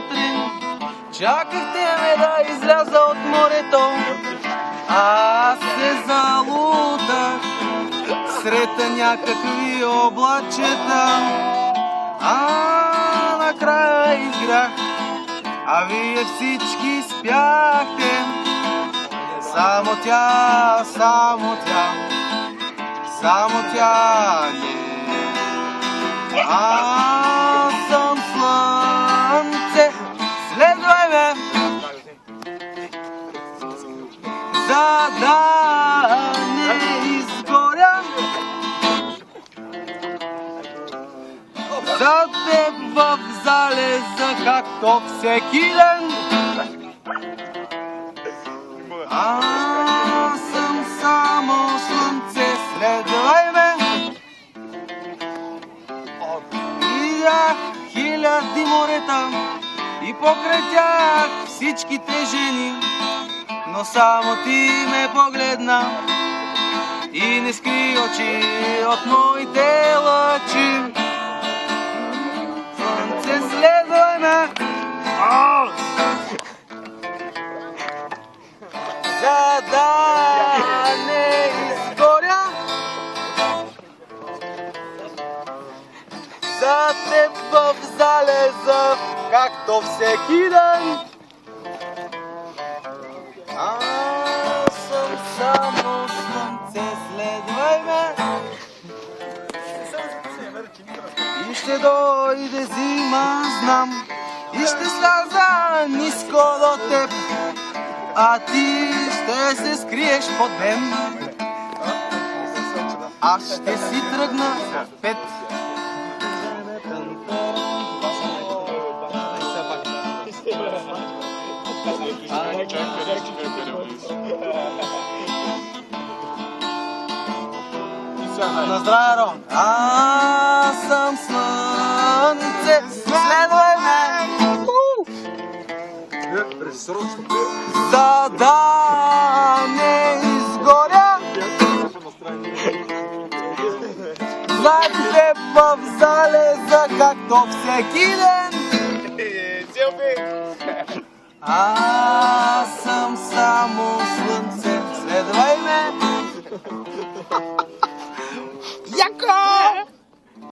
сутрин чакахте ме да изляза от морето. Аз се залутах сред някакви облачета, накрая изгрях, а вие всички спяхте. Само тя, само тя, само тя не. Аз съм слънце, следвай ме, за да не изгоря. За теб в залеза, както всеки ден. Аз съм само слънце, следвай ме. Видях хиляди морета и покрай тях всичките жени, но само ти ме погледна и не скри очи от моите лъчи. Слънце, следвай ме, за да не изгоря. За теб в залеза, както всеки ден. Аз съм само слънце, следвай ме. И ще дойде зима, знам, и ще сляза ниско до теб, а ти ще се скриеш под мен. Аз ще си тръгна в 5. На здраве, Ро! Аз съм слънце, следвай ме, за да не изгоря. За теб в залеза, както всеки ден. Аз съм само слънце, следвай ме. Яко!